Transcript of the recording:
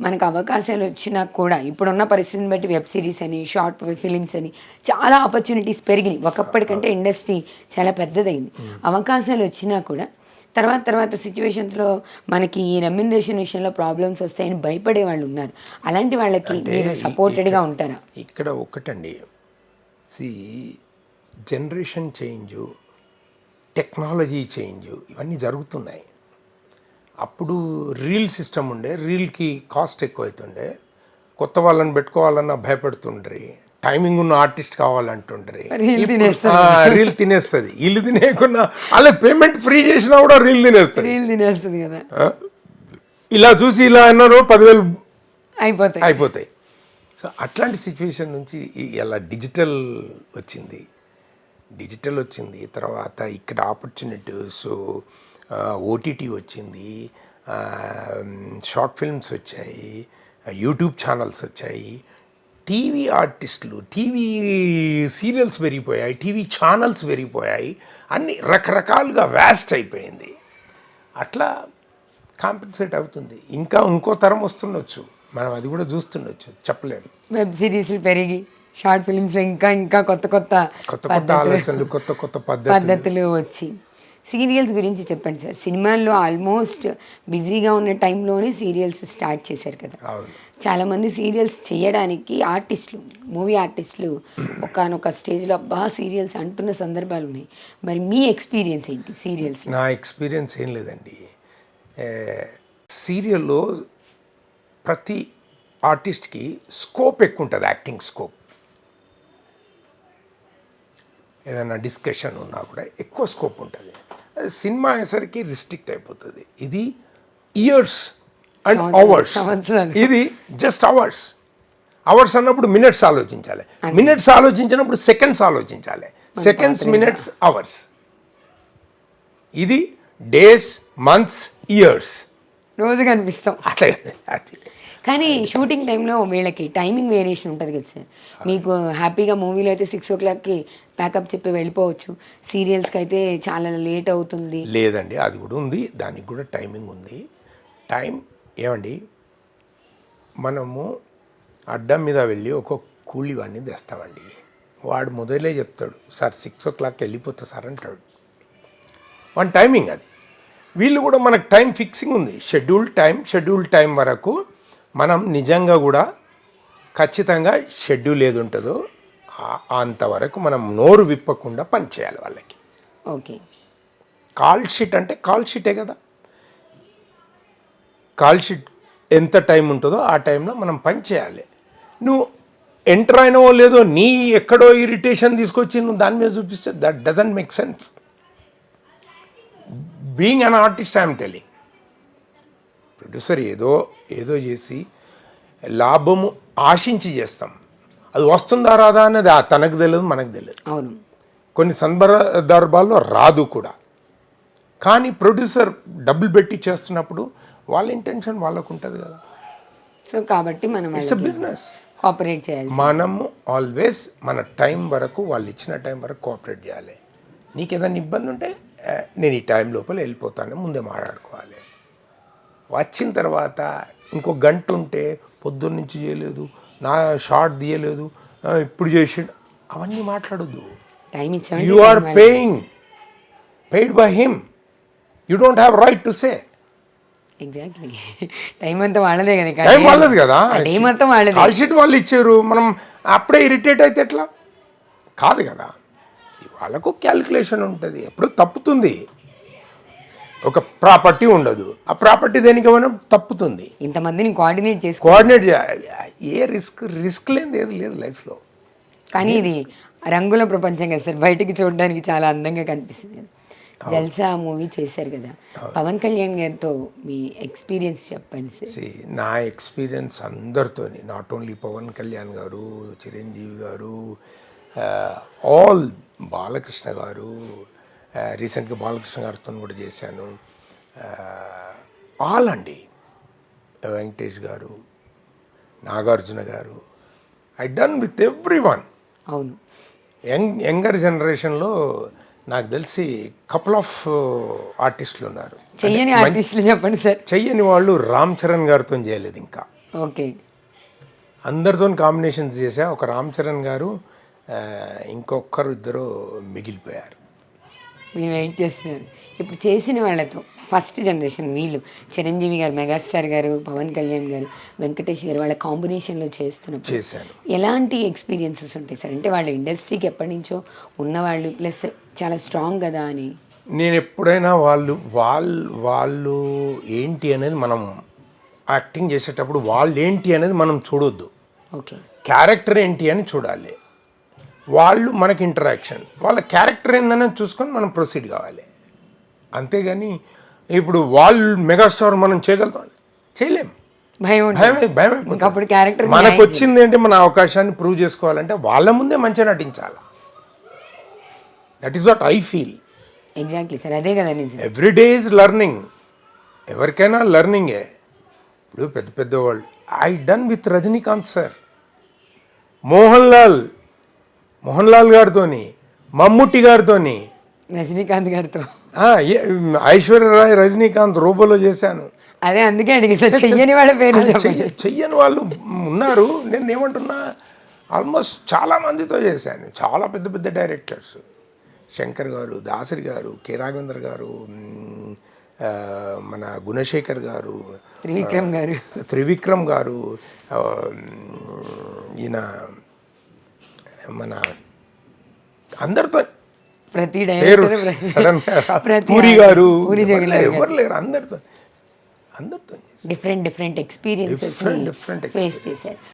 మనకు అవకాశాలు వచ్చినా కూడా ఇప్పుడున్న పరిస్థితిని బట్టి వెబ్ సిరీస్ అని షార్ట్ ఫిలిమ్స్ అని చాలా ఆపర్చునిటీస్ పెరిగినాయి. ఒకప్పటికంటే ఇండస్ట్రీ చాలా పెద్దదైంది. అవకాశాలు వచ్చినా కూడా తర్వాత సిచ్యువేషన్స్లో మనకి ఈ రెమ్యునరేషన్ విషయంలో ప్రాబ్లమ్స్ వస్తాయని భయపడే వాళ్ళు ఉన్నారు. అలాంటి వాళ్ళకి మీరు సపోర్టెడ్గా ఉంటారా? ఇక్కడ ఒకటండి, జనరేషన్ చేంజ్, టెక్నాలజీ చేంజ్ ఇవన్నీ జరుగుతున్నాయి. అప్పుడు రీల్ సిస్టమ్ ఉండే, రీల్కి కాస్ట్ ఎక్కువ అవుతుండే, కొత్త వాళ్ళని పెట్టుకోవాలన్నా భయపడుతుండ్రి, టైమింగ్ ఉన్న ఆర్టిస్ట్ కావాలంటుండ్రి, రీల్ తినేస్తుంది. ఇల్లు తినేయకుండా అలా పేమెంట్ ఫ్రీ చేసినా కూడా రీల్ తినేస్తుంది కదా. ఇలా చూసి ఇలా అన్నారు 10,000 అయిపోతాయి. సో అట్లాంటి సిచ్యువేషన్ నుంచి ఇలా డిజిటల్ వచ్చింది. తర్వాత ఇక్కడ ఆపర్చునిటీస్, ఓటీటీ వచ్చింది, షార్ట్ ఫిల్మ్స్ వచ్చాయి, యూట్యూబ్ ఛానల్స్ వచ్చాయి, టీవీ ఆర్టిస్టులు, టీవీ సీరియల్స్ పెరిగిపోయాయి, టీవీ ఛానల్స్ పెరిగిపోయాయి, అన్ని రకరకాలుగా వ్యాస్ట్ అయిపోయింది. అట్లా కాంపెన్సేట్ అవుతుంది. ఇంకో తరం వస్తుండొచ్చు, మనం అది కూడా చూస్తుండొచ్చు, చెప్పలేము. వెబ్ సిరీస్లు పెరిగి షార్ట్ ఫిల్మ్స్లో ఇంకా కొత్త ఆలోచనలు, కొత్త పద్ధతులు వచ్చి. సీరియల్స్ గురించి చెప్పండి సార్. సినిమాల్లో ఆల్మోస్ట్ బిజీగా ఉన్న టైంలోనే సీరియల్స్ స్టార్ట్ చేశారు కదా. చాలామంది సీరియల్స్ చేయడానికి మూవీ ఆర్టిస్టులు ఒకానొక స్టేజ్లో సీరియల్స్ అంటున్న సందర్భాలు ఉన్నాయి. మరి మీ ఎక్స్పీరియన్స్ ఏంటి సీరియల్స్? నా ఎక్స్పీరియన్స్ ఏం లేదండి. సీరియల్లో ప్రతి ఆర్టిస్ట్కి స్కోప్ ఎక్కువ ఉంటుంది, యాక్టింగ్ స్కోప్. ఏదైనా డిస్కషన్ ఉన్నా కూడా ఎక్కువ స్కోప్ ఉంటుంది. సినిమా అయ్యేసరికి రిస్ట్రిక్ట్ అయిపోతుంది. ఇది ఇయర్స్ అండ్ అవర్స్, ఇది జస్ట్ అవర్స్ అన్నప్పుడు మినిట్స్ ఆలోచించాలి, మినిట్స్ ఆలోచించినప్పుడు సెకండ్స్ ఆలోచించాలి, సెకండ్స్, మినిట్స్, అవర్స్. ఇది డేస్, మంత్స్, ఇయర్స్ రోజు కనిపిస్తాం అట్లా. కానీ షూటింగ్ టైంలో వీళ్ళకి టైమింగ్ వేరియేషన్ ఉంటుంది కదా సార్. మీకు హ్యాపీగా మూవీలో అయితే 6 o'clock ప్యాకప్ చెప్పి వెళ్ళిపోవచ్చు, సీరియల్స్కి అయితే చాలా లేట్ అవుతుంది. లేదండి, అది కూడా ఉంది, దానికి కూడా టైమింగ్ ఉంది. ఏమండి, మనము అడ్డం మీద వెళ్ళి ఒక కూలి వాడిని తెస్తామండి. వాడు మొదలే చెప్తాడు, సార్ 6 o'clock వెళ్ళిపోతా సార్ అంటాడు. వన్ టైమింగ్ అది. వీళ్ళు కూడా మనకు టైం ఫిక్సింగ్ ఉంది, షెడ్యూల్ టైం వరకు మనం నిజంగా కూడా ఖచ్చితంగా షెడ్యూల్ ఏది ఉంటుందో అంతవరకు మనం నోరు విప్పకుండా పని చేయాలి వాళ్ళకి. ఓకే. కాల్ షీట్ అంటే కాల్ షీటే కదా. కాల్ షీట్ ఎంత టైం ఉంటుందో ఆ టైంలో మనం పని చేయాలి. నువ్వు ఎంటర్ అయినవో లేదో నీ ఎక్కడో ఇరిటేషన్ తీసుకొచ్చి నువ్వు దాని మీద చూపిస్తే that doesn't make sense. Being an artist I'm telling, producer ఏదో చేసి లాభము ఆశించి చేస్తాం, అది వస్తుందా రాదా అనేది తనకు తెలియదు, మనకు తెలియదు. అవును, కొన్ని సందర్భాల్లో రాదు కూడా. కానీ ప్రొడ్యూసర్ డబ్బులు పెట్టి చేస్తున్నప్పుడు వాళ్ళ ఇంటెన్షన్ వాళ్ళకు ఉంటుంది కదా. సో కాబట్టి మనం ఇట్స్ బిజినెస్, కోఆపరేట్ చేయాలి. మనము ఆల్వేస్ మన టైం వరకు, వాళ్ళు ఇచ్చిన టైం వరకు కోఆపరేట్ చేయాలి. నీకు ఏదైనా ఇబ్బంది ఉంటే నేను ఈ టైం లోపల వెళ్ళిపోతాను ముందే మాట్లాడుకోవాలి. వచ్చిన తర్వాత ఇంకో గంట ఉంటే పొద్దున్న నుంచి చేయలేదు, నా షార్ట్ తీయలేదు, ఇప్పుడు చేసిండు, అవన్నీ మాట్లాడొద్దు. You are paid by him, you don't have right to say. Exactly, time అంతా వాళ్ళదే కదా. టైం వాళ్ళది కదా, టైం అంతా వాళ్ళదే. కాల్ షీట్ వాళ్ళు ఇచ్చారు, మనం అప్పుడే ఇరిటేట్ అయితే ఎట్లా? కాదు కదా, వాళ్ళకు క్యాలిక్యులేషన్ ఉంటుంది, ఎప్పుడు తప్పుతుంది. ఒక ప్రాపర్టీ ఉండదు, ఆ ప్రాపర్టీ దేనికి మనం తప్పుతుంది. ఇంతమందిని కోఆర్డినేట్ చేయాలి. ఏ రిస్క్ లేని ఏది లేదు లైఫ్లో. కానీ ఇది రంగుల ప్రపంచం కదా సార్, బయటికి చూడడానికి చాలా అందంగా కనిపిస్తుంది కదా. జల్సా మూవీ చేశారు కదా, పవన్ కళ్యాణ్ గారితో మీ ఎక్స్పీరియన్స్ చెప్పండి సార్. నా ఎక్స్పీరియన్స్ అందరితో, నాట్ ఓన్లీ పవన్ కళ్యాణ్ గారు, చిరంజీవి గారు, ఆల్, బాలకృష్ణ గారు, రీసెంట్గా బాలకృష్ణ గారితో కూడా చేశాను, ఆల్ అండి, వెంకటేష్ గారు, నాగార్జున గారు, I done with every one. అవును, యంగర్ జనరేషన్లో నాకు తెలిసి కపుల్ ఆఫ్ ఆర్టిస్టులు ఉన్నారు. చెయ్యని ఆర్టిస్టులు చెప్పండి సార్. చెయ్యని వాళ్ళు రామ్ చరణ్ గారితో చేయలేదు ఇంకా. ఓకే. అందరితో కాంబినేషన్స్ చేశా. ఒక రామ్ చరణ్ గారు, ఇంకొకరు ఇద్దరు మిగిలిపోయారు. మీరు వెయిట్ చేస్తున్నారు. ఇప్పుడు చేసిన వాళ్ళతో ఫస్ట్ జనరేషన్ వీళ్ళు చిరంజీవి గారు, మెగాస్టార్ గారు, పవన్ కళ్యాణ్ గారు, వెంకటేష్ గారు వాళ్ళ కాంబినేషన్లో చేస్తున్నప్పుడు చేశాను. ఎలాంటి ఎక్స్పీరియన్సెస్ ఉంటాయి సార్? అంటే వాళ్ళ ఇండస్ట్రీకి ఎప్పటి నుంచో ఉన్నవాళ్ళు ప్లస్ చాలా స్ట్రాంగ్ కదా అని. నేను ఎప్పుడైనా వాళ్ళు ఏంటి అనేది మనం యాక్టింగ్ చేసేటప్పుడు వాళ్ళు ఏంటి అనేది మనం చూడొద్దు. ఓకే. క్యారెక్టర్ ఏంటి అని చూడాలి. వాళ్ళు మనకి ఇంటరాక్షన్, వాళ్ళ క్యారెక్టర్ ఏందని చూసుకొని మనం ప్రొసీడ్ కావాలి. అంతేగాని ఇప్పుడు వాళ్ళు మెగాస్టార్ మనం చేయగలుగుతాం, చేయలేం. భయం ఉంటుంది. భయం అప్పుడు క్యారెక్టర్ మనకు వచ్చింది ఏంటి, మన అవకాశాన్ని ప్రూవ్ చేసుకోవాలంటే వాళ్ళ ముందే మంచిగా నటించాలి. That is what I feel. Exactly sir, అదే కదా నిజం. Every day is learning. ఎవరికైనా లెర్నింగే. ఇప్పుడు పెద్ద పెద్ద వాళ్ళు I done with Rajinikanth sir, Mohan Lal గారితోని, Mammootty గారితోని, Rajinikanth గారితో, ఐశ్వర్యరాయ్ రజనీకాంత్ రూపంలో చేశాను. అదే అందుకే అడిగి సార్, చెయ్యని వాళ్ళ పేరు చెయ్యని వాళ్ళు ఉన్నారు. నేను ఏమంటున్నా, ఆల్మోస్ట్ చాలా మందితో చేశాను. చాలా పెద్ద పెద్ద డైరెక్టర్స్, శంకర్ గారు, దాసరి గారు, కె రాఘవేంద్ర గారు, మన గుణశేఖర్ గారు, త్రివిక్రమ్ గారు, ఈయన మన అందరితో ప్రతి పేరు పూరి గారు, ఎవరు లేరు, అందరితో డిఫరెంట్ ఎక్స్పీరియన్సెస్ ఫేస్ చేశారు.